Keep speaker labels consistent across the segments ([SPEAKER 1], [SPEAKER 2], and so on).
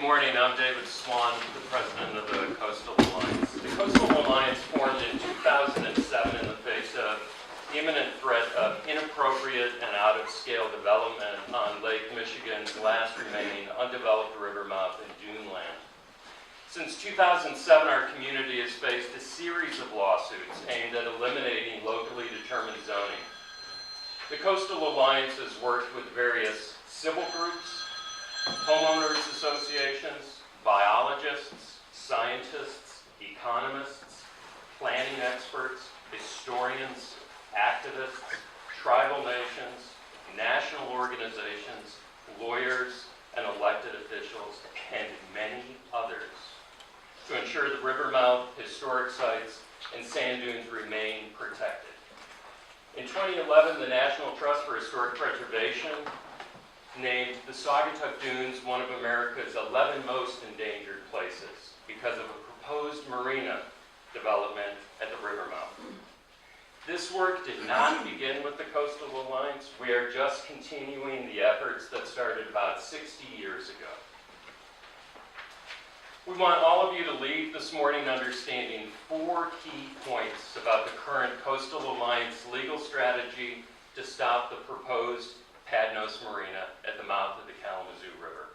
[SPEAKER 1] morning, I'm David Swan, the president of the Coastal Alliance. The Coastal Alliance formed in 2007 in the face of the imminent threat of inappropriate and out-of-scale development on Lake Michigan's last remaining undeveloped river mouth in Dune land. Since 2007, our community has faced a series of lawsuits aimed at eliminating locally determined zoning. The Coastal Alliance has worked with various civil groups, homeowners associations, biologists, scientists, economists, planning experts, historians, activists, tribal nations, national organizations, lawyers, and elected officials, and many others to ensure the river mouth, historic sites, and sand dunes remain protected. In 2011, the National Trust for Historic Preservation named the Saugatuck Dunes one of America's 11 most endangered places because of a proposed marina development at the river mouth. This work did not begin with the Coastal Alliance. We are just continuing the efforts that started about 60 years ago. We want all of you to leave this morning understanding 4 key points about the current Coastal Alliance legal strategy to stop the proposed Padnos Marina at the mouth of the Kalamazoo River,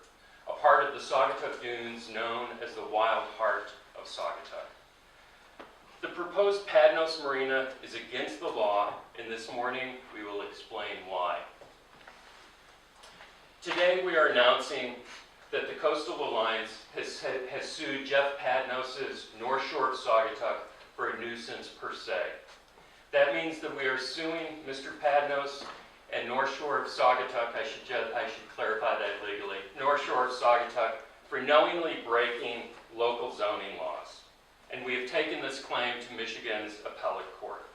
[SPEAKER 1] a part of the Saugatuck Dunes known as the wild heart of Saugatuck. The proposed Padnos Marina is against the law, and this morning we will explain why. Today we are announcing that the Coastal Alliance has sued Jeff Padnos' North Shore of Saugatuck for a nuisance per se. That means that we are suing Mr. Padnos and North Shore of Saugatuck, I should clarify that legally, North Shore of Saugatuck for knowingly breaking local zoning laws. And we have taken this claim to Michigan's appellate court.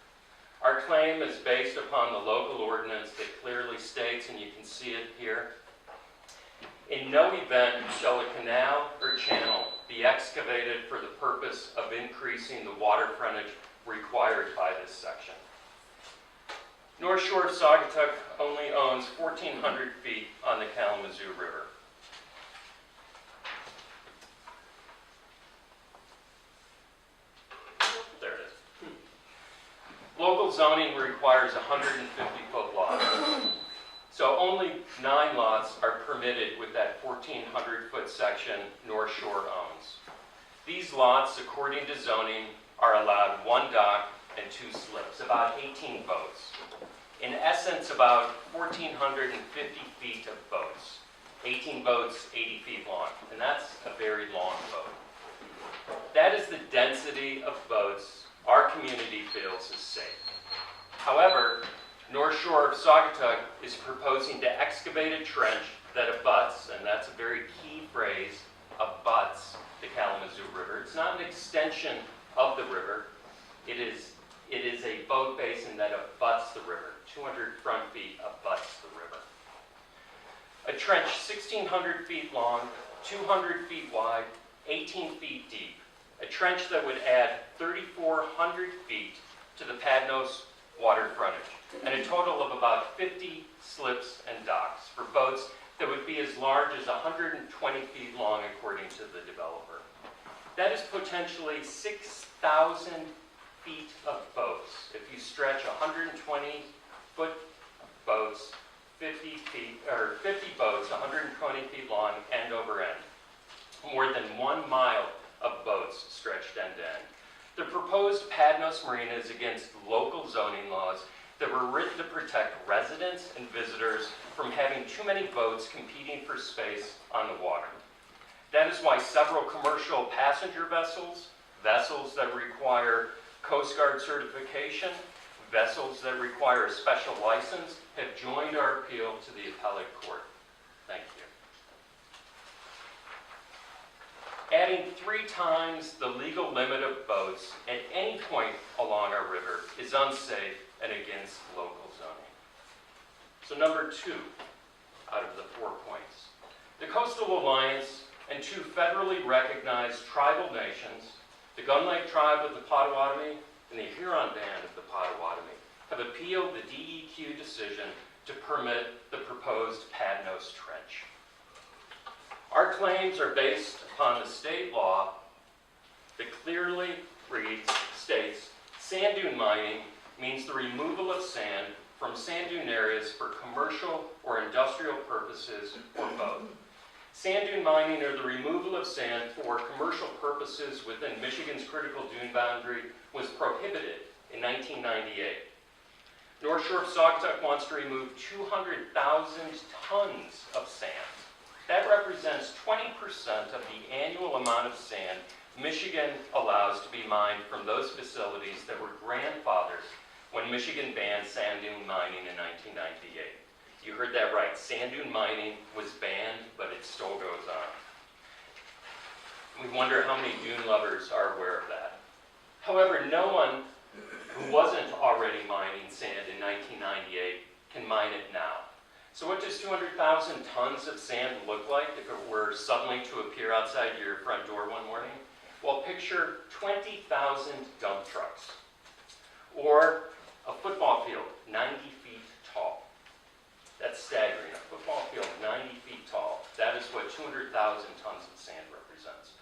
[SPEAKER 1] Our claim is based upon the local ordinance that clearly states, and you can see it here, in no event shall a canal or channel be excavated for the purpose of increasing the water frontage required by this section. North Shore of Saugatuck only owns 1,400 feet on the Kalamazoo River. There it is. Local zoning requires 150-foot lots. So only 9 lots are permitted with that 1,400-foot section North Shore owns. These lots, according to zoning, are allowed 1 dock and 2 slips, about 18 boats. In essence, about 1,450 feet of boats. 18 boats, 80 feet long, and that's a very long boat. That is the density of boats our community feels is safe. However, North Shore of Saugatuck is proposing to excavate a trench that abuts, and that's a very key phrase, abuts the Kalamazoo River. It's not an extension of the river. It is a boat basin that abuts the river. 200 front feet abuts the river. A trench 1,600 feet long, 200 feet wide, 18 feet deep. A trench that would add 3,400 feet to the Padnos water frontage, and a total of about 50 slips and docks for boats that would be as large as 120 feet long, according to the developer. That is potentially 6,000 feet of boats. If you stretch 120-foot boats, 50 boats, 120 feet long, end over end. More than 1 mile of boats stretched end to end. The proposed Padnos Marina is against local zoning laws that were written to protect residents and visitors from having too many boats competing for space on the water. That is why several commercial passenger vessels, vessels that require Coast Guard certification, vessels that require a special license, have joined our appeal to the appellate court. Thank you. Adding 3 times the legal limit of boats at any point along our river is unsafe and against local zoning. So number 2 out of the 4 points. The Coastal Alliance and 2 federally recognized tribal nations, the Gun Lake Tribe of the Pottawatomie and the Huron Band of the Potawatomie, have appealed the DEQ decision to permit the proposed Padnos Trench. Our claims are based upon the state law that clearly states sand dune mining means the removal of sand from sand dune areas for commercial or industrial purposes or both. Sand dune mining or the removal of sand for commercial purposes within Michigan's critical dune boundary was prohibited in 1998. North Shore of Saugatuck wants to remove 200,000 tons of sand. That represents 20% of the annual amount of sand Michigan allows to be mined from those facilities that were grandfathered when Michigan banned sand dune mining in 1998. You heard that right. Sand dune mining was banned, but it still goes on. We wonder how many dune lovers are aware of that. However, no one who wasn't already mining sand in 1998 can mine it now. So what does 200,000 tons of sand look like if it were suddenly to appear outside your front door one morning? Well, picture 20,000 dump trucks, or a football field 90 feet tall. That's staggering. A football field 90 feet tall. That is what 200,000 tons of sand represents.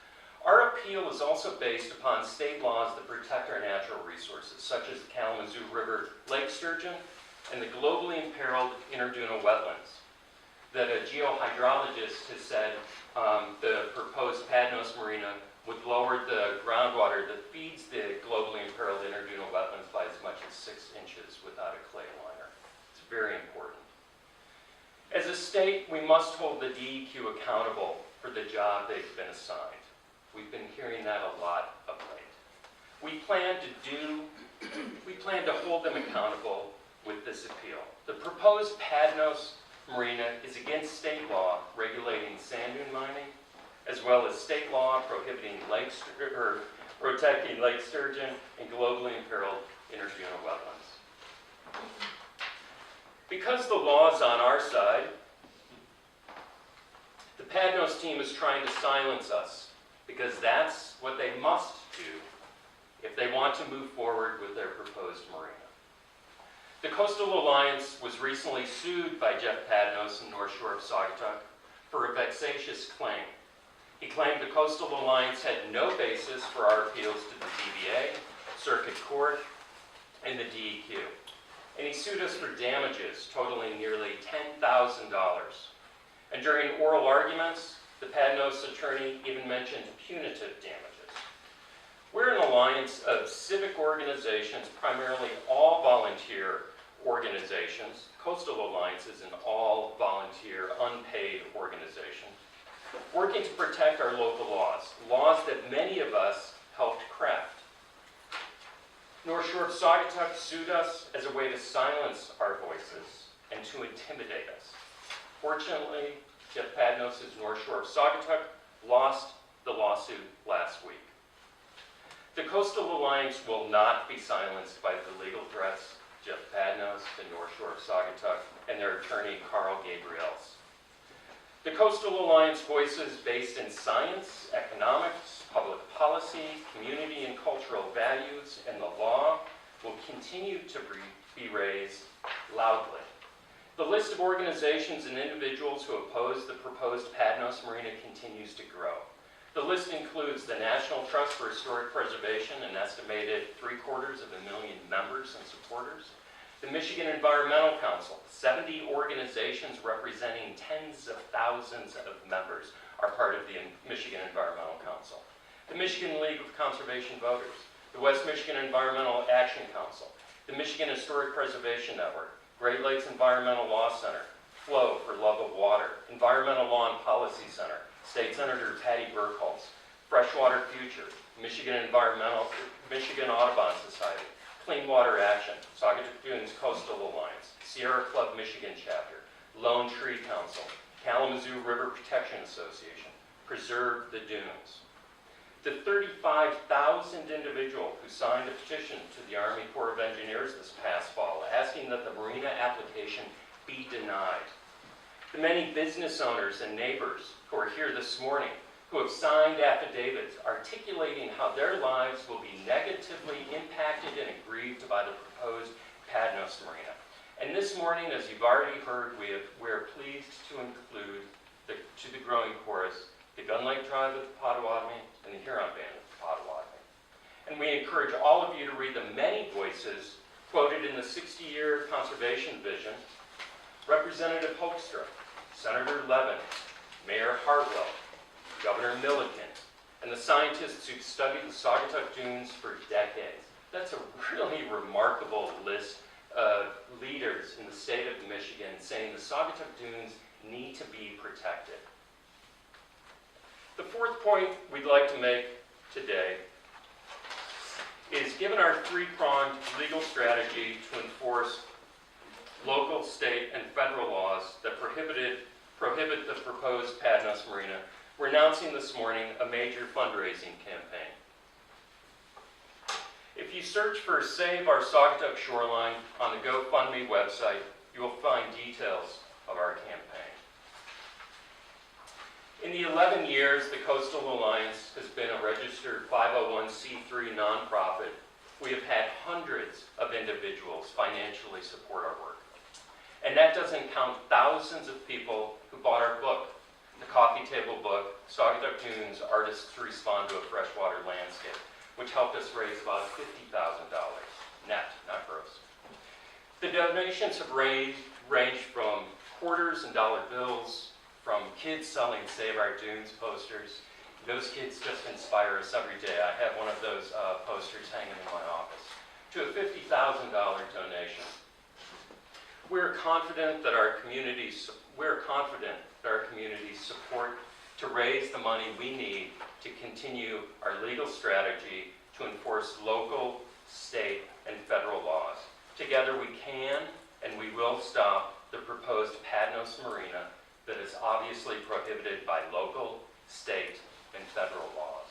[SPEAKER 1] Our appeal is also based upon state laws that protect our natural resources, such as the Kalamazoo River lake sturgeon and the globally imperiled interdunal wetlands. That a geohydrologist has said the proposed Padnos Marina would lower the groundwater that feeds the globally imperiled interdunal wetlands by as much as 6 inches without a clay liner. It's very important. As a state, we must hold the DEQ accountable for the job they've been assigned. We've been hearing that a lot of late. We plan to hold them accountable with this appeal. The proposed Padnos Marina is against state law regulating sand dune mining, as well as state law prohibiting protecting lake sturgeon and globally imperiled interdunal wetlands. Because the law is on our side, the Padnos team is trying to silence us, because that's what they must do if they want to move forward with their proposed marina. The Coastal Alliance was recently sued by Jeff Padnos and North Shore of Saugatuck for a vexatious claim. He claimed the Coastal Alliance had no basis for our appeals to the DBA, Circuit Court, and the DEQ. And he sued us for damages totaling nearly $10,000. And during oral arguments, the Padnos attorney even mentioned punitive damages. We're an alliance of civic organizations, primarily all volunteer organizations. Coastal Alliance is an all-volunteer, unpaid organization, working to protect our local laws, laws that many of us helped craft. North Shore of Saugatuck sued us as a way to silence our voices and to intimidate us. Fortunately, Jeff Padnos' North Shore of Saugatuck lost the lawsuit last week. The Coastal Alliance will not be silenced by the legal threats of Jeff Padnos, the North Shore of Saugatuck, and their attorney, Carl Gabriels. The Coastal Alliance voices based in science, economics, public policy, community and cultural values, and the law will continue to be raised loudly. The list of organizations and individuals who oppose the proposed Padnos Marina continues to grow. The list includes the National Trust for Historic Preservation, an estimated 750,000 members and supporters. The Michigan Environmental Council, 70 organizations representing tens of thousands of members are part of the Michigan Environmental Council. The Michigan League of Conservation Voters, the West Michigan Environmental Action Council, the Michigan Historic Preservation Network, Great Lakes Environmental Law Center, Flow for Love of Water, Environmental Law and Policy Center, State Senator Patty Burkholz, Freshwater Future, Michigan Audubon Society, Clean Water Action, Saugatuck Dunes Coastal Alliance, Sierra Club Michigan Chapter, Lone Tree Council, Kalamazoo River Protection Association, Preserve the Dunes. The 35,000 individuals who signed a petition to the Army Corps of Engineers this past fall asking that the marina application be denied. The many business owners and neighbors who are here this morning who have signed affidavits articulating how their lives will be negatively impacted and aggrieved by the proposed Padnos Marina. And this morning, as you've already heard, we're pleased to include to the growing chorus, the Gun Lake Tribe of the Pottawatomie, and the Huron Band of the Pottawatomie. And we encourage all of you to read the many voices quoted in the 60-year conservation vision: Representative Hoekstra, Senator Levin, Mayor Hartwell, Governor Milliken, and the scientists who've studied the Saugatuck Dunes for decades. That's a really remarkable list of leaders in the state of Michigan saying the Saugatuck Dunes need to be protected. The fourth point we'd like to make today is, given our three-pronged legal strategy to enforce local, state, and federal laws that prohibit the proposed Padnos Marina, we're announcing this morning a major fundraising campaign. If you search for Save Our Saugatuck Shoreline on the GoFundMe website, you will find details of our campaign. In the 11 years the Coastal Alliance has been a registered 501c3 nonprofit, we have had hundreds of individuals financially support our work. And that doesn't count thousands of people who bought our book, the coffee table book, Saugatuck Dunes, Artists Respond to a Freshwater Landscape, which helped us raise about $50,000 net, not gross. The donations have ranged from quarters and dollar bills, from kids selling Save Our Dunes posters. Those kids just inspire us every day. I have one of those posters hanging in my office. To a $50,000 donation. We're confident that our community's support to raise the money we need to continue our legal strategy to enforce local, state, and federal laws. Together we can and we will stop the proposed Padnos Marina that is obviously prohibited by local, state, and federal laws.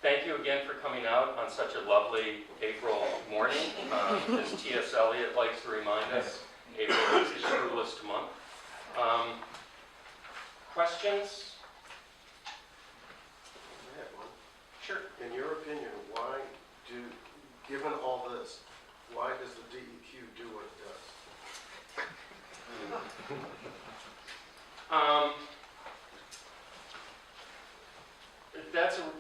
[SPEAKER 1] Thank you again for coming out on such a lovely April morning. As T.S. Eliot likes to remind us, April is the coolest month. Questions?
[SPEAKER 2] I have one.
[SPEAKER 1] Sure.
[SPEAKER 2] In your opinion, given all this, why does the DEQ do what it does?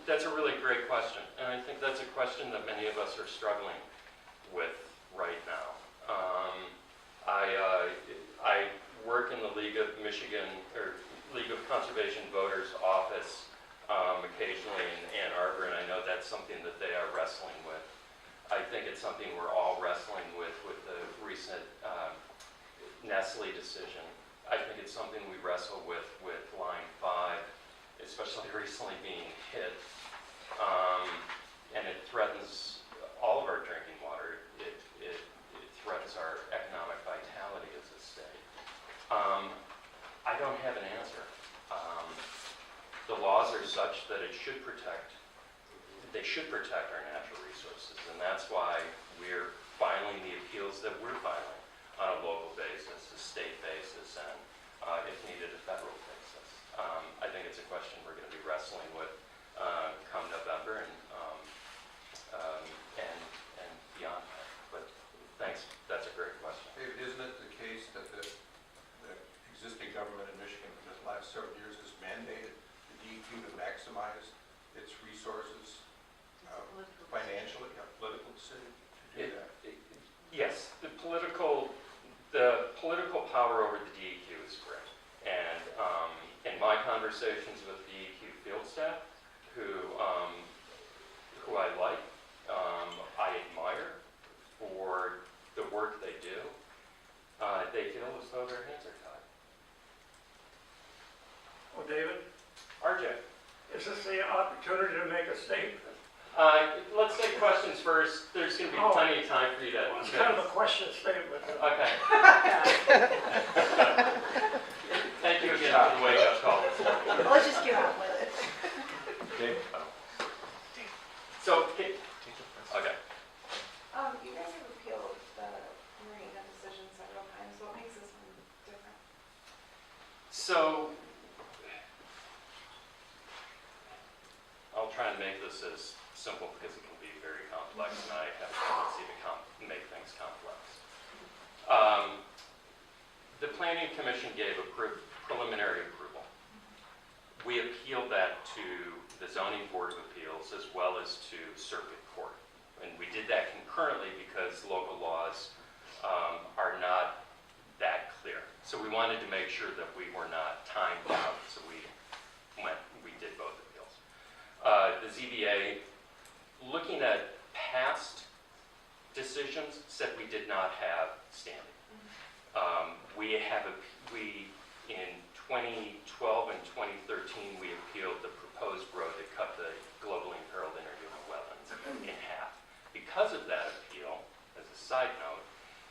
[SPEAKER 1] That's a really great question, and I think that's a question that many of us are struggling with right now. I work in the League of Michigan, or League of Conservation Voters office occasionally in Ann Arbor, and I know that's something that they are wrestling with. I think it's something we're all wrestling with the recent Nestle decision. I think it's something we wrestle with Line 5, especially recently being hit. And it threatens all of our drinking water. It threatens our economic vitality as a state. I don't have an answer. The laws are such that they should protect our natural resources, and that's why we're filing the appeals that we're filing on a local basis, a state basis, and if needed, a federal basis. I think it's a question we're going to be wrestling with come November and beyond that. But thanks, that's a great question.
[SPEAKER 3] David, isn't it the case that the existing government in Michigan for the last several years has mandated the DEQ to maximize its resources financially, a political decision to do that?
[SPEAKER 1] Yes, the political power over the DEQ is great. And in my conversations with DEQ field staff, who I like, I admire for the work they do, they feel as though their hands are tied.
[SPEAKER 4] Well, David,
[SPEAKER 1] RJ.
[SPEAKER 4] is this the opportunity to make a statement?
[SPEAKER 1] Let's take questions first. There's going to be plenty of time for you to...
[SPEAKER 4] Well, it's kind of a question statement.
[SPEAKER 1] Okay. Thank you again for the wake-up call.
[SPEAKER 5] Let's just get on with it.
[SPEAKER 3] Dave?
[SPEAKER 1] So, okay.
[SPEAKER 5] You guys have appealed the Marina decision several times. What makes this one different?
[SPEAKER 1] So, I'll try and make this as simple because it can be very complex, and I have a tendency to make things complex. The Planning Commission gave a preliminary approval We appealed that to the Zoning Board of Appeals as well as to Circuit Court. And we did that concurrently because local laws are not that clear. So we wanted to make sure that we were not timed out, so we did both appeals. The ZBA, looking at past decisions, said we did not have standing. In 2012 and 2013, we appealed the proposed road that cut the globally imperiled interhuman wetlands in half. Because of that appeal, as a side note,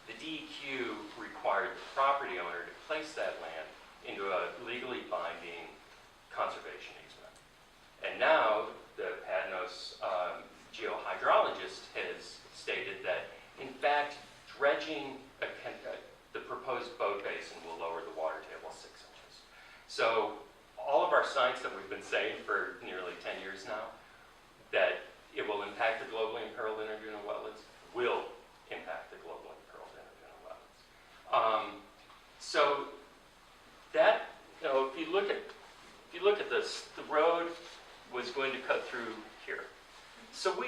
[SPEAKER 1] the DEQ required the property owner to place that land into a legally binding conservation easement. And now the Padnos geohydrologist has stated that, in fact, dredging the proposed boat basin will lower the water table 6 inches. So all of our science that we've been saying for nearly 10 years now, that it will impact the globally imperiled interhuman wetlands, will impact the globally imperiled interhuman wetlands. So that, if you look at this, the road was going to cut through here. So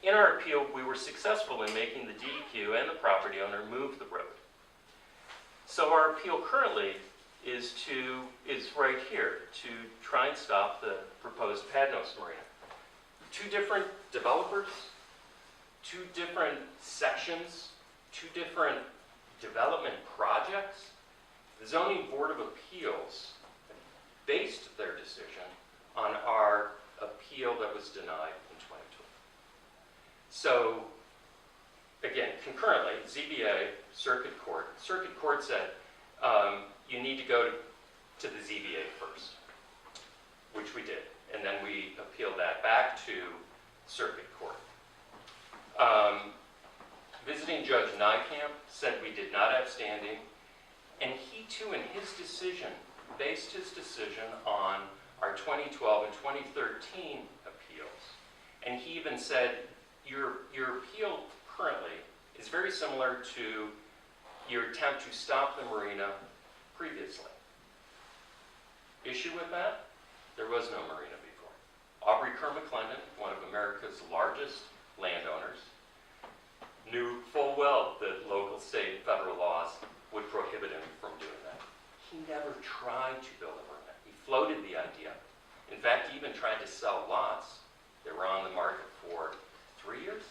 [SPEAKER 1] in our appeal, we were successful in making the DEQ and the property owner move the road. So our appeal currently is right here to try and stop the proposed Padnos Marina. 2 different developers, 2 different sections, 2 different development projects. The Zoning Board of Appeals based their decision on our appeal that was denied in 2012. So, again, concurrently, ZBA, Circuit Court said, you need to go to the ZBA first, which we did. And then we appealed that back to Circuit Court. Visiting Judge Nykamp said we did not have standing, and he too, in his decision, based his decision on our 2012 and 2013 appeals. And he even said, your appeal currently is very similar to your attempt to stop the marina previously. Issue with that? There was no marina before. Aubrey Kerr McClendon, one of America's largest landowners, knew full well that local, state, and federal laws would prohibit him from doing that. He never tried to build a marina. He floated the idea. In fact, he even tried to sell lots that were on the market for 3 years.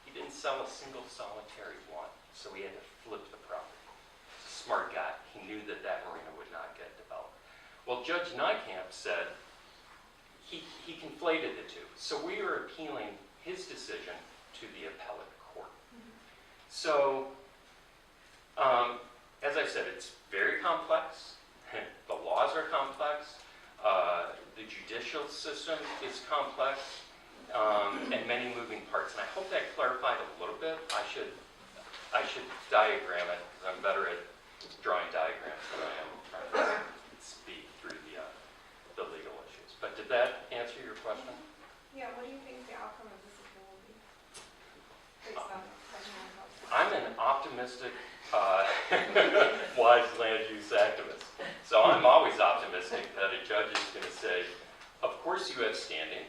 [SPEAKER 1] He didn't sell a single solitary one, so he had to flip the property. He's a smart guy. He knew that that marina would not get developed. Well, Judge Nykamp said he conflated the two. So we are appealing his decision to the appellate court. So, as I said, it's very complex. The laws are complex. The judicial system is complex, and many moving parts. And I hope that clarified a little bit. I should diagram it, because I'm better at drawing diagrams than I am trying to speak through the legal issues. But did that answer your question?
[SPEAKER 5] Yeah, what do you think the outcome of this appeal will be? Based on
[SPEAKER 1] I'm an optimistic, wise land use activist. So I'm always optimistic that a judge is going to say, of course you have standing.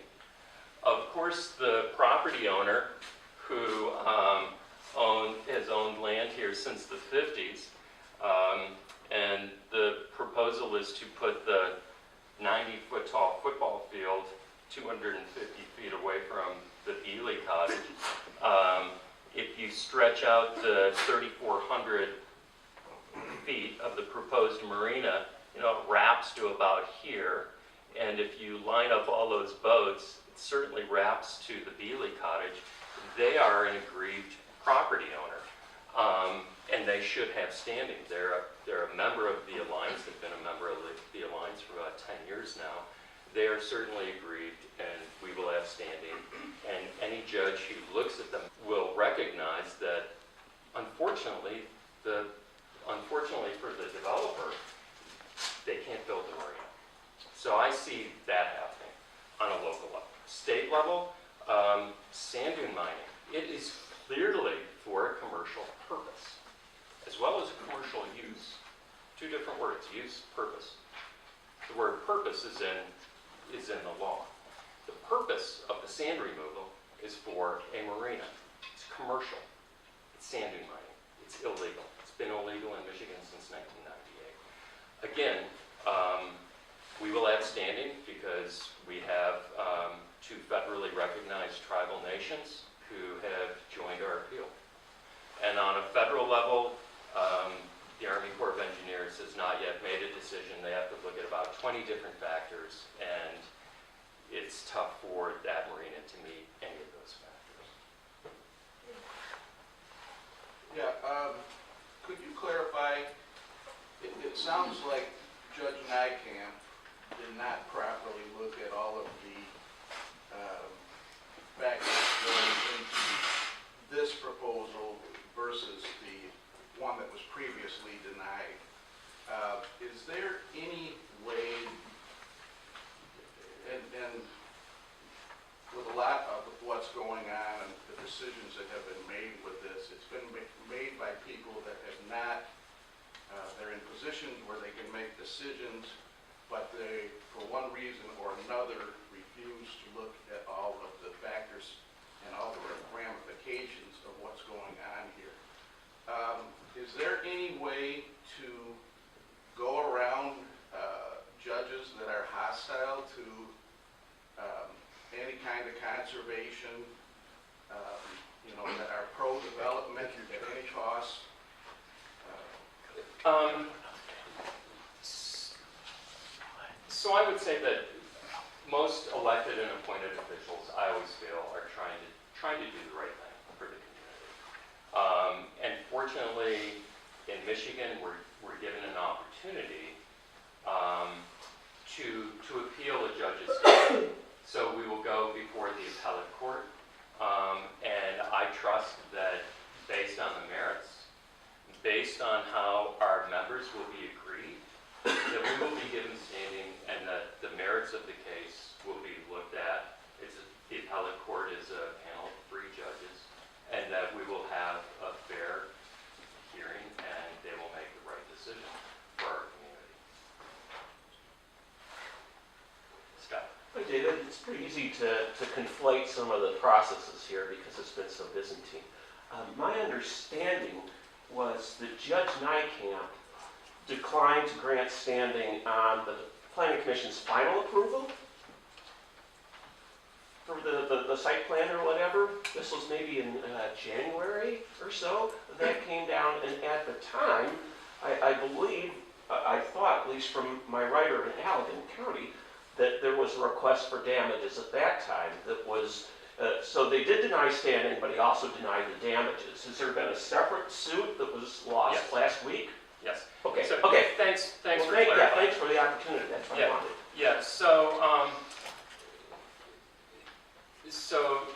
[SPEAKER 1] Of course the property owner who has owned land here since the 50s, and the proposal is to put the 90-foot tall football field 250 feet away from the Ely cottage. If you stretch out the 3,400 feet of the proposed marina, it wraps to about here. And if you line up all those boats, it certainly wraps to the Beeley cottage. They are an aggrieved property owner, and they should have standing. They're a member of the Alliance. They've been a member of the Alliance for about 10 years now. They are certainly aggrieved, and we will have standing. And any judge who looks at them will recognize that, unfortunately for the developer, they can't build the marina. So I see that happening on a local level. State level, sand dune mining. It is clearly for a commercial purpose, as well as a commercial use. 2 different words, use, purpose. The word purpose is in is in the law. The purpose of the sand removal is for a marina. It's commercial. It's sanding mining. It's illegal. It's been illegal in Michigan since 1998. Again, we will have standing because we have 2 federally recognized tribal nations who have joined our appeal. And on a federal level, the Army Corps of Engineers has not yet made a decision. They have to look at about 20 different factors, and it's tough for that marina to meet any of those factors.
[SPEAKER 6] Yeah, could you clarify, it sounds like Judge Nykamp did not properly look at all of the factors going into this proposal versus the one that was previously denied. Is there any way, and with a lot of what's going on and the decisions that have been made with this, it's been made by people that have not, they're in positions where they can make decisions, but they, for one reason or another, refuse to look at all of the factors and all the ramifications of what's going on here. Is there any way to go around judges that are hostile to any kind of conservation, that are pro-development at any cost?
[SPEAKER 1] So I would say that most elected and appointed officials, I always feel, are trying to do the right thing for the community. And fortunately, in Michigan, we're given an opportunity to appeal a judge's decision. So we will go before the appellate court, and I trust that based on the merits, based on how our members will be agreed, that we will be given standing and that the merits of the case will be looked at. The appellate court is a panel of 3 judges, and that we will have a fair hearing and they will make the right decision for our community. Scott?
[SPEAKER 7] Hi, David. It's pretty easy to conflate some of the processes here because it's been so Byzantine. My understanding was that Judge Nykamp declined to grant standing on the Planning Commission's final approval for the site plan or whatever. This was maybe in January or so. That came down, and at the time, I believe, I thought, at least from my writer in Allegan County, that there was a request for damages at that time that was, so they did deny standing, but he also denied the damages. Has there been a separate suit that was lost
[SPEAKER 1] Yes.
[SPEAKER 7] last week?
[SPEAKER 1] Yes.
[SPEAKER 7] Okay,
[SPEAKER 1] So,
[SPEAKER 7] okay.
[SPEAKER 1] Thanks
[SPEAKER 7] Well,
[SPEAKER 1] for clarifying.
[SPEAKER 7] yeah, thanks for the opportunity. That's what I
[SPEAKER 1] Yeah.
[SPEAKER 7] wanted.
[SPEAKER 1] Yeah, so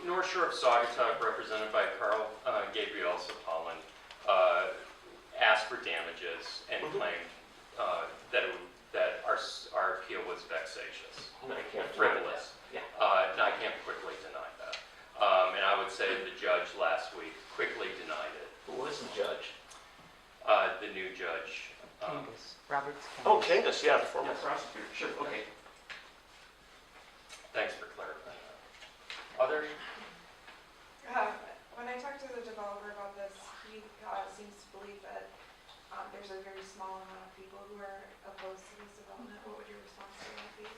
[SPEAKER 1] North Shore of Saugatuck, represented by Carl Gabriel Sapollen, asked for damages and claimed that our appeal was vexatious,
[SPEAKER 7] And I can't
[SPEAKER 1] frivolous.
[SPEAKER 7] Yeah.
[SPEAKER 1] And I can't quickly deny that. And I would say the judge last week quickly denied it.
[SPEAKER 7] Who was the judge?
[SPEAKER 1] The new judge.
[SPEAKER 8] Kangas, Roberts
[SPEAKER 7] Oh,
[SPEAKER 8] Kangas.
[SPEAKER 7] Kangas, yeah, the former prosecutor. Sure, okay.
[SPEAKER 1] Thanks for clarifying that. Others?
[SPEAKER 5] When I talked to the developer about this, he seems to believe that there's a very small amount of people who are opposed to this development. What would your response to that be?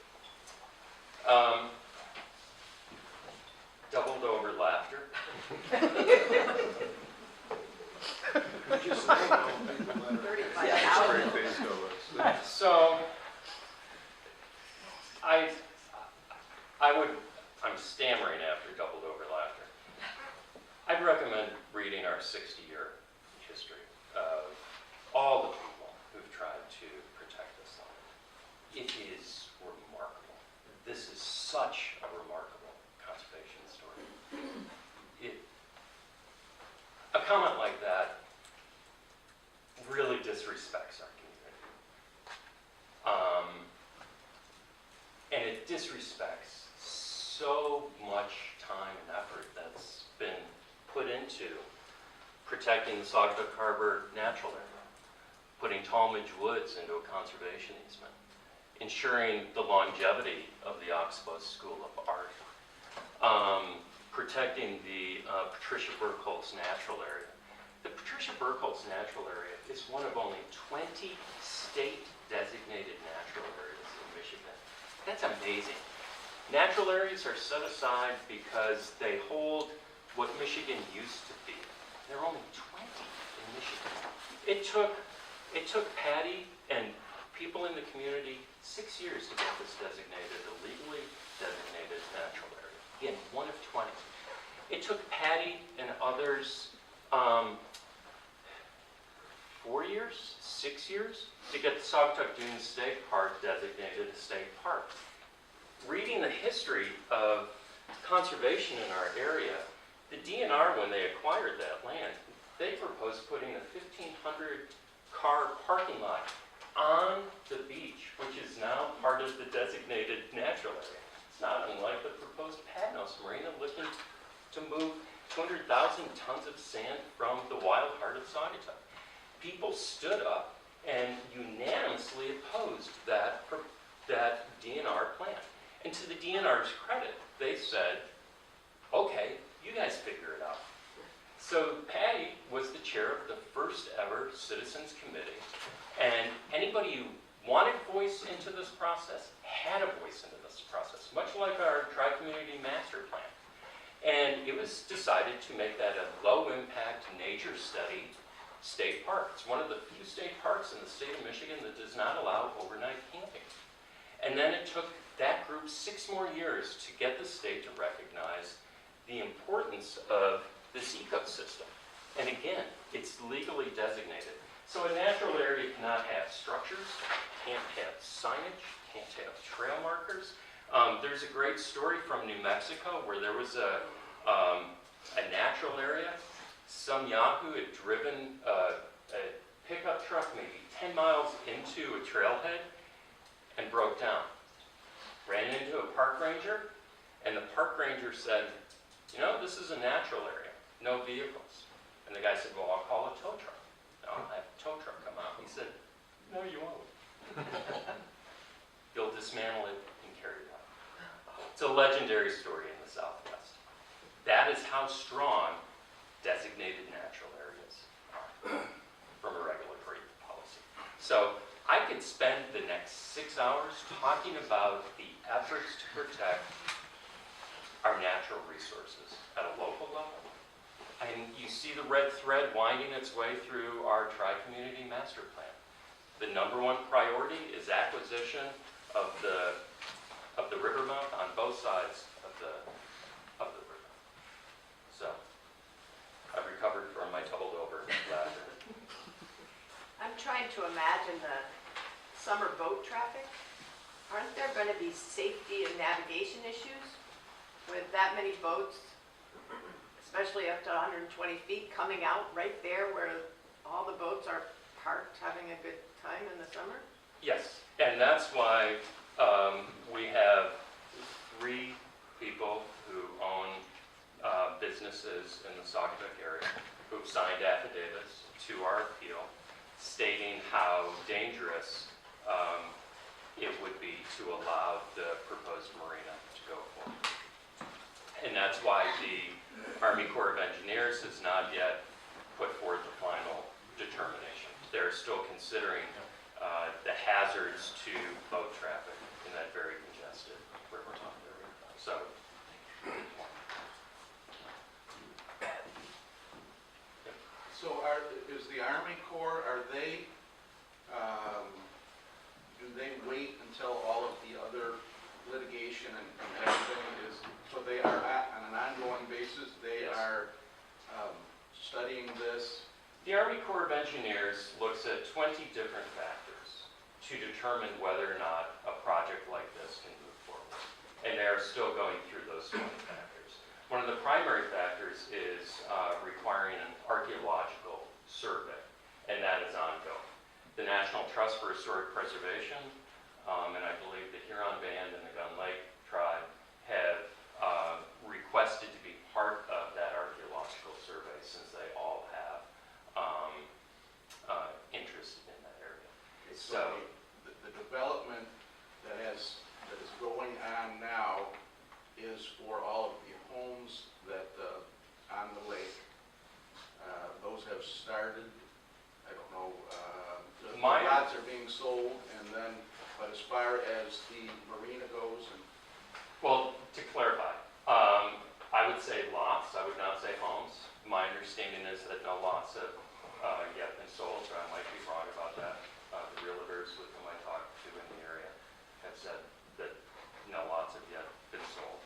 [SPEAKER 1] Doubled over laughter.
[SPEAKER 2] Just say no, people that are-
[SPEAKER 5] 35,000.
[SPEAKER 1] So, I'm stammering after doubled over laughter. I'd recommend reading our 60-year history of all the people who've tried to protect this land. It is remarkable. This is such a remarkable conservation story. A comment like that really disrespects our community. And it disrespects so much time and effort that's been put into protecting the Saugatuck Harbor natural area, putting Talmadge Woods into a conservation easement. ensuring the longevity of the Oxbow School of Art, protecting the Patricia Burkholz Natural Area. The Patricia Burkholz Natural Area is one of only 20 state-designated natural areas in Michigan. That's amazing. Natural areas are set aside because they hold what Michigan used to be. There are only 20 in Michigan. It took Patty and people in the community 6 years to get this designated, a legally designated natural area. Again, one of 20. It took Patty and others 4 years, 6 years to get the Saugatuck Dunes State Park designated a state park. Reading the history of conservation in our area, the DNR, when they acquired that land, they proposed putting a 1,500 car parking lot on the beach, which is now part of the designated natural area. It's not unlike the proposed Padnos Marina looking to move 200,000 tons of sand from the wild heart of Saugatuck. People stood up and unanimously opposed that DNR plan. And to the DNR's credit, they said, okay, you guys figure it out. So Patty was the chair of the first ever Citizens Committee, and anybody who wanted voice into this process had a voice into this process, much like our Tri-Community Master Plan. And it was decided to make that a low-impact nature study state park. It's one of the few state parks in the state of Michigan that does not allow overnight camping. And then it took that group 6 more years to get the state to recognize the importance of this ecosystem. And again, it's legally designated. So a natural area cannot have structures, can't have signage, can't have trail markers. There's a great story from New Mexico where there was a natural area. Some Yahoo had driven a pickup truck maybe 10 miles into a trailhead and broke down. Ran into a park ranger, and the park ranger said, you know, this is a natural area, no vehicles. And the guy said, well, I'll call a tow truck. No, I'll have a tow truck come out. He said, no, you won't. You'll dismantle it and carry it out. It's a legendary story in the Southwest. That is how strong designated natural areas are from a regulatory policy. So I could spend the next 6 hours talking about the efforts to protect our natural resources at a local level. And you see the red thread winding its way through our Tri-Community Master Plan. The #1 priority is acquisition of the river mouth on both sides of the river. So I've recovered from my doubled over laughter.
[SPEAKER 8] I'm trying to imagine the summer boat traffic. Aren't there going to be safety and navigation issues with that many boats, especially up to 120 feet, coming out right there where all the boats are parked having a good time in the summer?
[SPEAKER 1] Yes, and that's why we have 3 people who own businesses in the Saugatuck area who've signed affidavits to our appeal stating how dangerous it would be to allow the proposed marina to go forward. And that's why the Army Corps of Engineers has not yet put forth the final determination. They're still considering the hazards to boat traffic in that very congested river area. So, good point.
[SPEAKER 6] So is the Army Corps, do they wait until all of the other litigation and everything is, so they are on an ongoing basis, they
[SPEAKER 1] Yes.
[SPEAKER 6] are studying this?
[SPEAKER 1] The Army Corps of Engineers looks at 20 different factors to determine whether or not a project like this can move forward. And they're still going through those 20 factors. One of the primary factors is requiring an archaeological survey, and that is ongoing. The National Trust for Historic Preservation, and I believe the Huron Band and the Gun Lake Tribe have requested to be part of that archaeological survey since they all have interest in that area.
[SPEAKER 6] So the development sold, and then, but as far as the marina goes, and
[SPEAKER 1] Well, to clarify, I would say lots, I would not say homes. My understanding is that no lots have yet been sold, but I might be wrong about that. The realtors with whom I talked to in the area have said that no lots have yet been sold.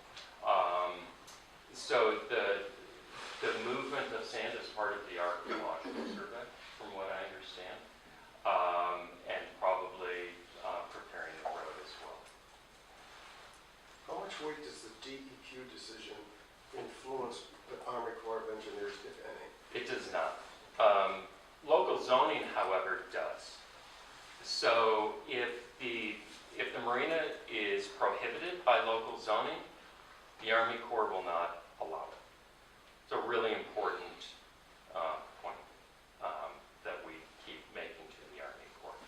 [SPEAKER 1] So the movement of sand is part of the archaeological survey, from what I understand, and probably preparing the road as well.
[SPEAKER 2] How much weight does the DEQ decision influence the Army Corps of Engineers, if any?
[SPEAKER 1] It does not. Local zoning, however, does. So if the marina is prohibited by local zoning, the Army Corps will not allow it. It's a really important point that we keep making to the Army Corps.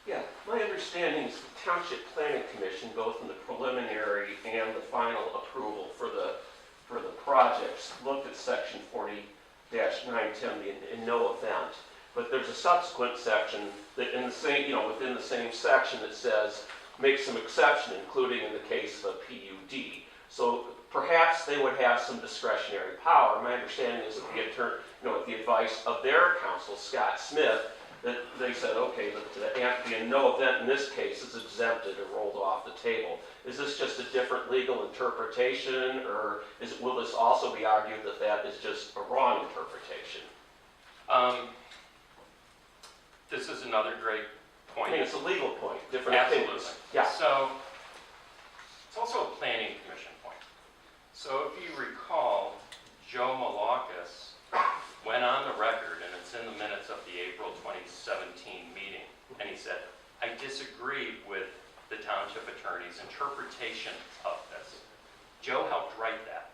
[SPEAKER 7] Yeah, my understanding is the Township Planning Commission, both in the preliminary and the final approval for the projects, looked at section 40-910, in no event. But there's a subsequent section that in the same, within the same section that says, make some exception, including in the case of a PUD. So perhaps they would have some discretionary power. My understanding is that with the advice of their counsel, Scott Smith, that they said, okay, the in no event in this case is exempted or rolled off the table. Is this just a different legal interpretation, or will this also be argued that that is just a wrong interpretation?
[SPEAKER 1] This is another great point.
[SPEAKER 7] I mean, it's a legal point, different
[SPEAKER 1] Absolutely.
[SPEAKER 7] opinions. Yeah.
[SPEAKER 1] So it's also a planning commission point. So if you recall, Joe Malakis went on the record, and it's in the minutes of the April 2017 meeting, and he said, I disagree with the township attorney's interpretation of this. Joe helped write that.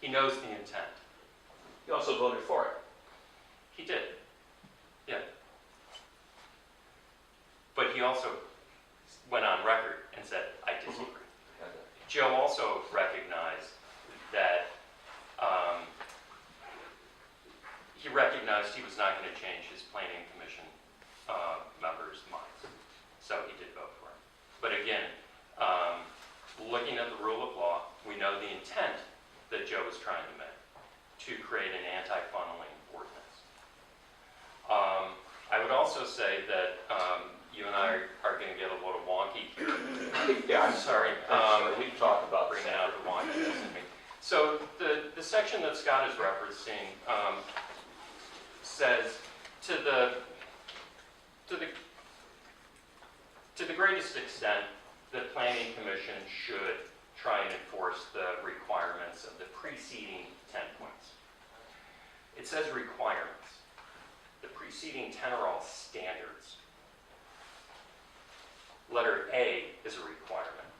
[SPEAKER 1] He knows the intent.
[SPEAKER 7] He also voted for it.
[SPEAKER 1] He did. Yeah. But he also went on record and said, I disagree. Joe also recognized that he recognized he was not going to change his planning commission members' minds. So he did vote for it. But again, looking at the rule of law, we know the intent that Joe was trying to make, to create an anti-funneling ordinance. I would also say that you and I are going to get a little wonky here.
[SPEAKER 7] Yeah,
[SPEAKER 1] I'm sorry.
[SPEAKER 7] We can talk about
[SPEAKER 1] Bring out the wonkiness in me. So the section that Scott is referencing says to the greatest extent, the Planning Commission should try and enforce the requirements of the preceding 10 points. It says requirements. The preceding 10 are all standards. Letter A is a requirement.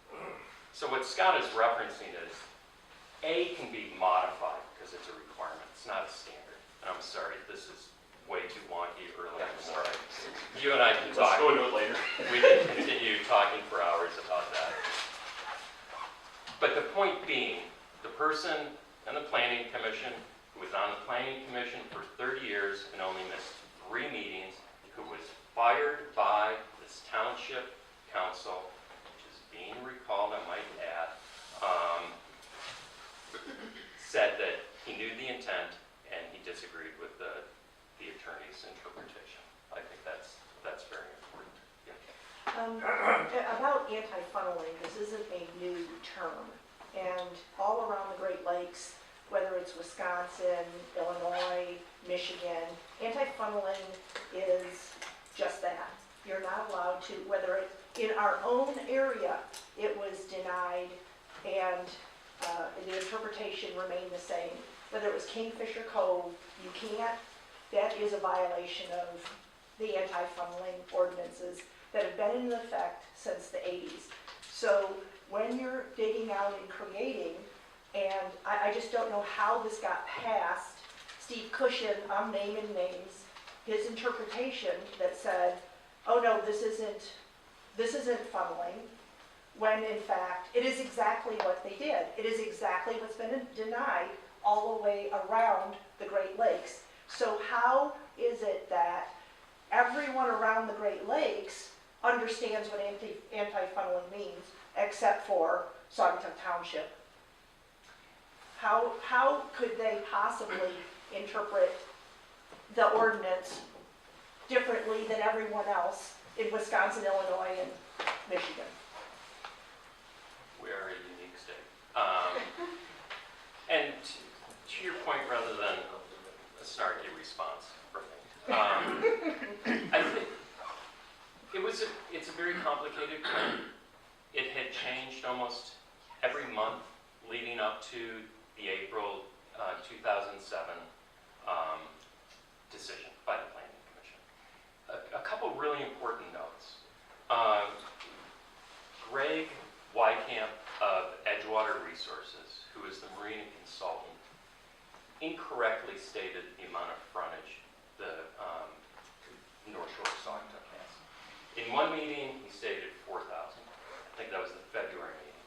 [SPEAKER 1] So what Scott is referencing is A can be modified because it's a requirement. It's not a standard. And I'm sorry, this is way too wonky early in the morning. You and I can talk.
[SPEAKER 7] Let's go into it later.
[SPEAKER 1] We can continue talking for hours about that. But the point being, the person in the Planning Commission who was on the Planning Commission for 30 years and only missed 3 meetings, who was fired by this township council, which is being recalled, I might add, said that he knew the intent and he disagreed with the attorney's interpretation. I think that's very important. Yeah.
[SPEAKER 9] About anti-funneling, this isn't a new term, and all around the Great Lakes, whether it's Wisconsin, Illinois, Michigan, anti-funneling is just that. You're not allowed to, whether it's in our own area, it was denied, and the interpretation remained the same. Whether it was Kingfisher Cove, you can't, that is a violation of the anti-funneling ordinances that have been in effect since the 80s. So when you're digging out and creating, and I just don't know how this got past Steve Cushion, I'm naming names, his interpretation that said, oh no, this isn't funneling, when in fact, it is exactly what they did. It is exactly what's been denied all the way around the Great Lakes. So how is it that everyone around the Great Lakes understands what anti-funneling means, except for Saugatuck Township? How could they possibly interpret the ordinance differently than everyone else in Wisconsin, Illinois, and Michigan?
[SPEAKER 1] We are a unique state. And to your point, rather than a snarky response from me, I think it's a very complicated plan. It had changed almost every month leading up to the April 2007 decision by the Planning Commission. A couple really important notes. Greg Wycamp of Edgewater Resources, who is the marina consultant, incorrectly stated the amount of frontage the North Shore of Saugatuck has. In one meeting, he stated 4,000. I think that was the February meeting.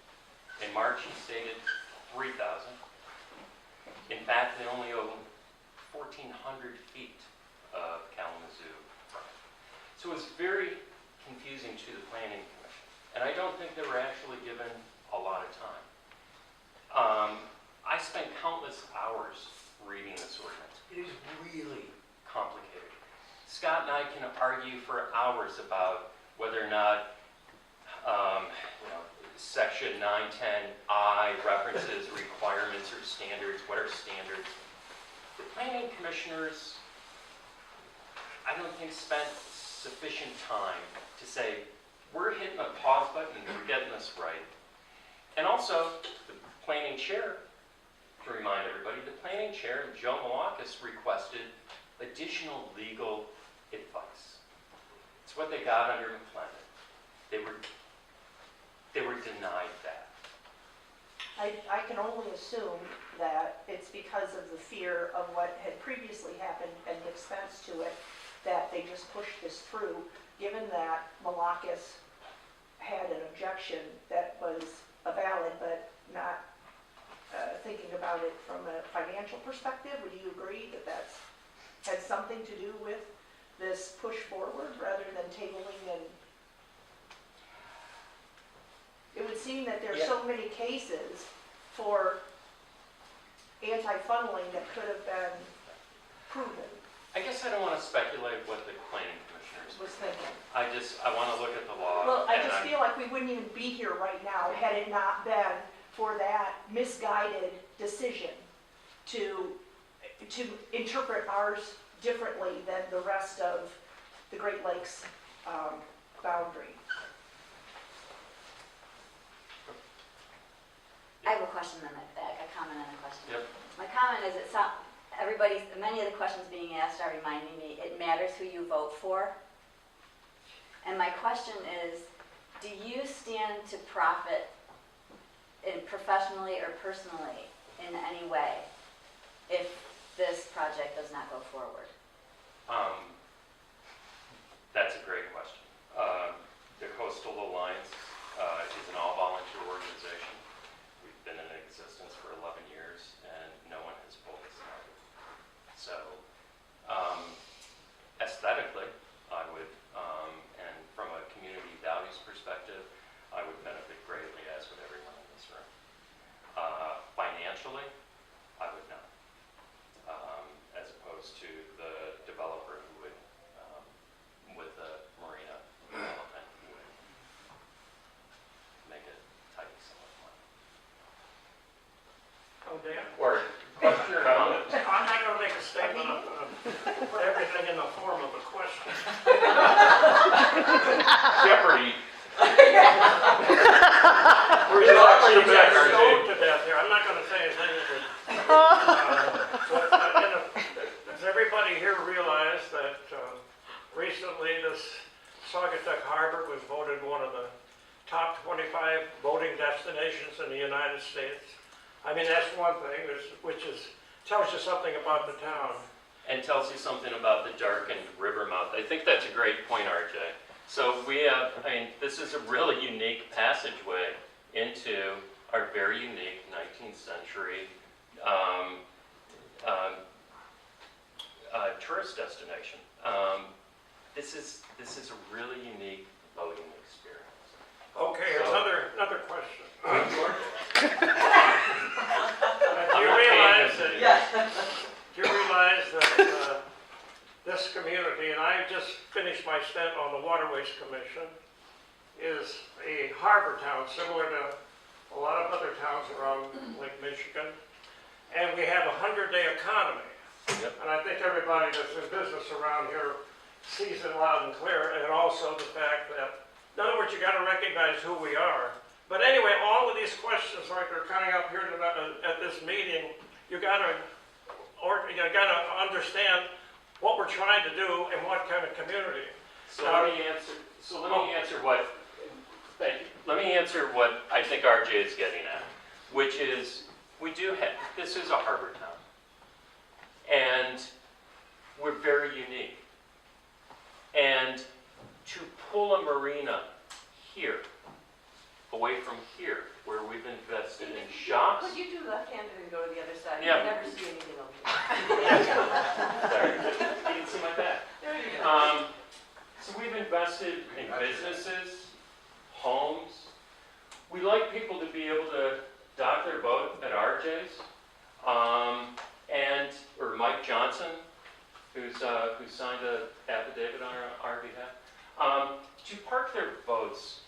[SPEAKER 1] In March, he stated 3,000. In fact, they only own 1,400 feet of Kalamazoo frontage. So it was very confusing to the Planning Commission. And I don't think they were actually given a lot of time. I spent countless hours reading this ordinance. It is really complicated. Scott and I can argue for hours about whether or not Section 910I references requirements or standards. What are standards? The planning commissioners, I don't think, spent sufficient time to say, we're hitting a pause button and we're getting this right. And also, the planning chair, to remind everybody, the planning chair, Joe Malakis, requested additional legal advice. It's what they got under McClendon. They were denied that.
[SPEAKER 9] I can only assume that it's because of the fear of what had previously happened and the expense to it, that they just pushed this through, given that Malakis had an objection that was valid, but not thinking about it from a financial perspective. Would you agree that that's had something to do with this push forward rather than tabling? And it would seem that there's so many cases for anti-funneling that could have been proven.
[SPEAKER 1] I guess I don't want to speculate what the planning commissioners
[SPEAKER 9] Was thinking.
[SPEAKER 1] I want to look at the law.
[SPEAKER 9] Well, I
[SPEAKER 1] and
[SPEAKER 9] just
[SPEAKER 1] I'm-
[SPEAKER 9] feel like we wouldn't even be here right now had it not been for that misguided decision to interpret ours differently than the rest of the Great Lakes boundary.
[SPEAKER 10] I have a question on that, a comment and a question.
[SPEAKER 1] Yep.
[SPEAKER 10] My comment is many of the questions being asked are reminding me it matters who you vote for. And my question is, do you stand to profit professionally or personally in any way if this project does not go forward?
[SPEAKER 1] That's a great question. The Coastal Alliance is an all-volunteer organization. We've been in existence for 11 years, and no one has pulled us out. So, aesthetically, I would, and from a community values perspective, I would benefit greatly, as would everyone in this room. Financially, I would not, as opposed to the developer who would, with the marina development, who would make it tidy some of the money.
[SPEAKER 4] Oh, Dan?
[SPEAKER 1] Or question or comment?
[SPEAKER 4] I'm not going to make a statement. I'm going to put everything in the form of a question.
[SPEAKER 7] Jeopardy.
[SPEAKER 4] We're
[SPEAKER 7] Jeopardy back,
[SPEAKER 4] stoned to death here. I'm not going to say anything does everybody here realize that recently this Saugatuck Harbor was voted one of the top 25 boating destinations in the United States? I mean, that's one thing, which tells you something about the town.
[SPEAKER 1] And tells you something about the darkened river mouth. I think that's a great point, RJ. So we have, this is a really unique passageway into our very unique 19th century tourist destination. This is a really unique boating experience.
[SPEAKER 4] Okay,
[SPEAKER 1] So-
[SPEAKER 4] another question. Do
[SPEAKER 1] I'm
[SPEAKER 4] you
[SPEAKER 1] not
[SPEAKER 4] realize
[SPEAKER 1] paying
[SPEAKER 4] that, do you realize that this community, and I just finished my stint on the Waterways Commission, is a harbor town similar to a lot of other towns around Lake Michigan. And we have a 100-day economy.
[SPEAKER 1] Yep.
[SPEAKER 4] And I think everybody that's in business around here sees it loud and clear, and also the fact that, in other words, you gotta recognize who we are. But anyway, all of these questions like are coming up here at this meeting, you gotta understand what we're trying to do and what kind of community.
[SPEAKER 1] So let me answer what, thank you. Let me answer what I think RJ is getting at, which is, this is a harbor town. And we're very unique. And to pull a marina here, away from here, where we've invested in shops.
[SPEAKER 8] Could you do left-handed and go to the other side?
[SPEAKER 1] Yeah.
[SPEAKER 8] You never see anything over here.
[SPEAKER 1] Sorry, you didn't see my back.
[SPEAKER 8] There you go.
[SPEAKER 1] So we've invested in businesses, homes. We like people to be able to dock their boat at RJ's, or Mike Johnson, who signed an affidavit on our behalf, to park their boats,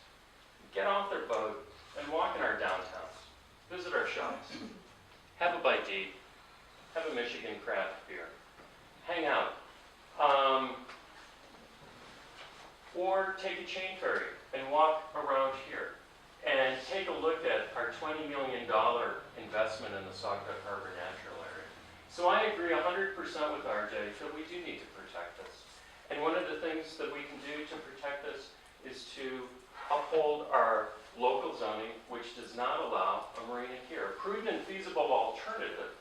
[SPEAKER 1] get off their boat, and walk in our downtowns, visit our shops, have a bite to eat, have a Michigan craft beer, hang out, or take a chain ferry and walk around here and take a look at our $20 million investment in the Saugatuck Harbor Natural Area. So I agree 100% with RJ that we do need to protect this. And one of the things that we can do to protect this is to uphold our local zoning, which does not allow a marina here. A prudent and feasible alternative,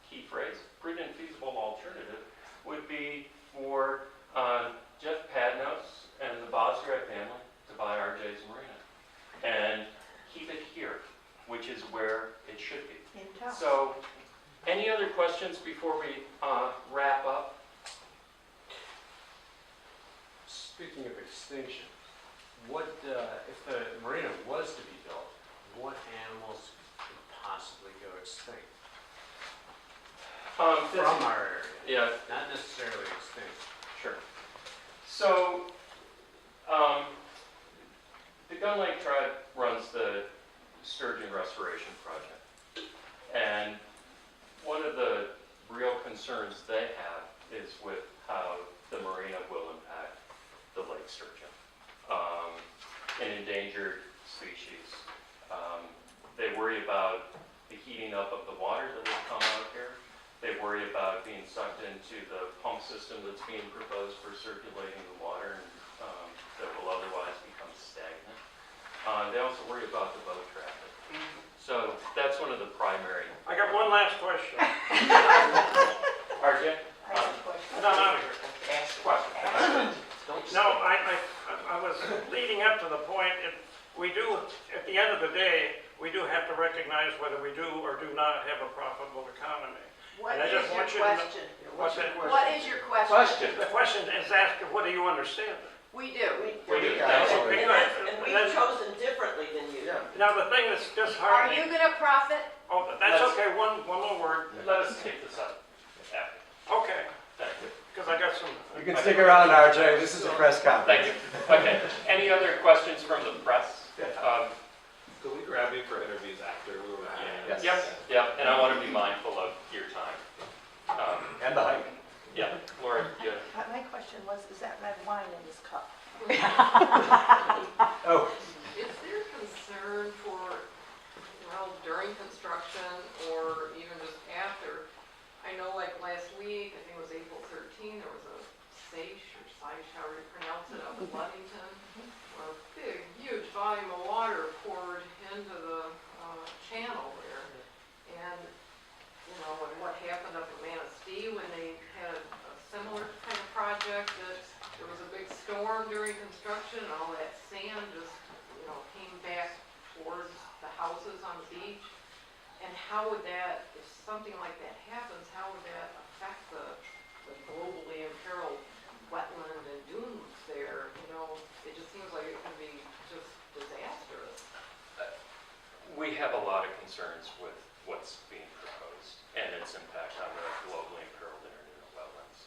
[SPEAKER 1] key phrase, prudent and feasible alternative, would be for Jeff Padnos and the Bosgrad family to buy RJ's marina and keep it here, which is where it should be.
[SPEAKER 9] In town.
[SPEAKER 1] So, any other questions before we wrap up?
[SPEAKER 11] Speaking of extinction, what, if the marina was to be built, what animals could possibly go extinct from our area?
[SPEAKER 1] Yeah,
[SPEAKER 11] Not necessarily extinct.
[SPEAKER 1] sure. So, the Gun Lake Tribe runs the Sturgeon Restoration Project. And one of the real concerns they have is with how the marina will impact the lake sturgeon, an endangered species. They worry about the heating up of the water that will come out here. They worry about being sucked into the pump system that's being proposed for circulating the water and, that will otherwise become stagnant. They also worry about the boat traffic. So that's one of the primary.
[SPEAKER 4] I got one last question.
[SPEAKER 1] RJ?
[SPEAKER 9] I have a question.
[SPEAKER 4] No, out of here.
[SPEAKER 1] Ask the question.
[SPEAKER 4] No, I was leading up to the point, we do, at the end of the day, we do have to recognize whether we do or do not have a profitable economy.
[SPEAKER 8] What
[SPEAKER 4] And I
[SPEAKER 8] is
[SPEAKER 4] just
[SPEAKER 8] your
[SPEAKER 4] want you to know-
[SPEAKER 8] question?
[SPEAKER 4] What's that?
[SPEAKER 8] What is your question?
[SPEAKER 4] The question is asked, what do you understand?
[SPEAKER 8] We do.
[SPEAKER 1] We do.
[SPEAKER 2] Yeah,
[SPEAKER 1] Thank you.
[SPEAKER 4] Okay,
[SPEAKER 12] And
[SPEAKER 4] good.
[SPEAKER 12] that's, and we've
[SPEAKER 4] Then-
[SPEAKER 12] chosen differently than you.
[SPEAKER 2] Yeah.
[SPEAKER 4] Now, the thing that's
[SPEAKER 8] Are you
[SPEAKER 4] disheartening,
[SPEAKER 8] gonna profit?
[SPEAKER 4] oh, that's
[SPEAKER 1] Let's-
[SPEAKER 4] okay, one more word.
[SPEAKER 1] Let us take this up. After.
[SPEAKER 4] Okay,
[SPEAKER 1] Thank you.
[SPEAKER 4] because I got some.
[SPEAKER 2] You can stick around, RJ, this is a press conference.
[SPEAKER 1] Thank you. Okay. Any other questions from the press?
[SPEAKER 13] Could we grab you for interviews after we were
[SPEAKER 2] Yes.
[SPEAKER 1] Yep, and I want to be mindful of your time.
[SPEAKER 2] And the hike.
[SPEAKER 1] Yeah, Laura, yeah.
[SPEAKER 9] My question was, is that red wine in this cup?
[SPEAKER 2] Oh,
[SPEAKER 14] Is there concern for, during construction or even just after? I know like last week, I think it was April 13, there was a Seiche, however you pronounce it, up in Ludington, where a big, huge volume of water poured into the channel there. And, and what happened up in Manistee when they had a similar kind of project that there was a big storm during construction and all that sand just, came back towards the houses on the beach. And how would that, if something like that happens, how would that affect the
[SPEAKER 1] We have a lot of concerns with what's being proposed and its impact on the globally imperiled internumerable wetlands.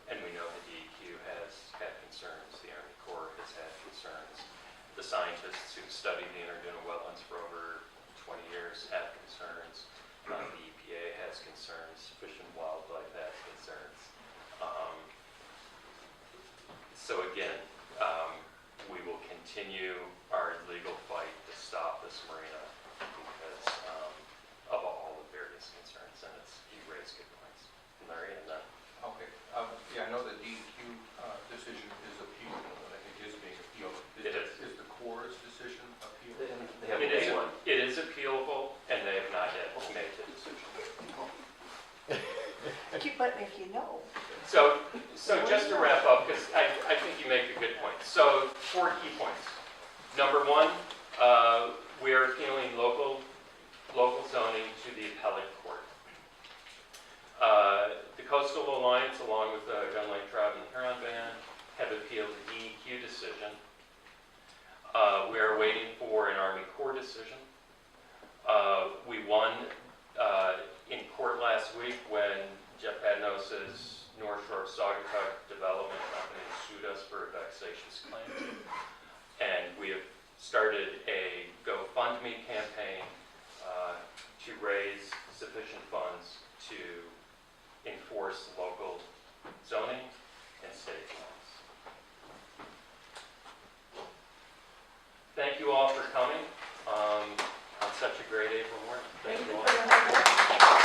[SPEAKER 1] And we know the DEQ has had concerns, the Army Corps has had concerns, the scientists who've studied the internumerable wetlands for over 20 years have concerns, the EPA has concerns, Fish and Wildlife has concerns. So again, we will continue our legal fight to stop this marina because of all the various concerns, and you raise good points. Larry, and then
[SPEAKER 3] Okay, yeah, I know the DEQ decision is appealable, and I think is being appealed.
[SPEAKER 1] It is.
[SPEAKER 3] Is the Corps' decision appealable?
[SPEAKER 7] They haven't made one.
[SPEAKER 1] it is appealable, and they have not yet made the decision.
[SPEAKER 9] But if you know.
[SPEAKER 1] So just to wrap up, because I think you make a good point. So 4 key points. Number 1, we are appealing local zoning to the appellate court. The Coastal Alliance, along with the Gun Lake Tribe and the Huron Band, have appealed the DEQ decision. We are waiting for an Army Corps decision. We won in court last week when Jeff Padnos' North Shore of Saugatuck Development Company sued us for a vexatious claim. And we have started a GoFundMe campaign to raise sufficient funds to enforce local zoning and state laws. Thank you all for coming on such a great April morning. Thank you all.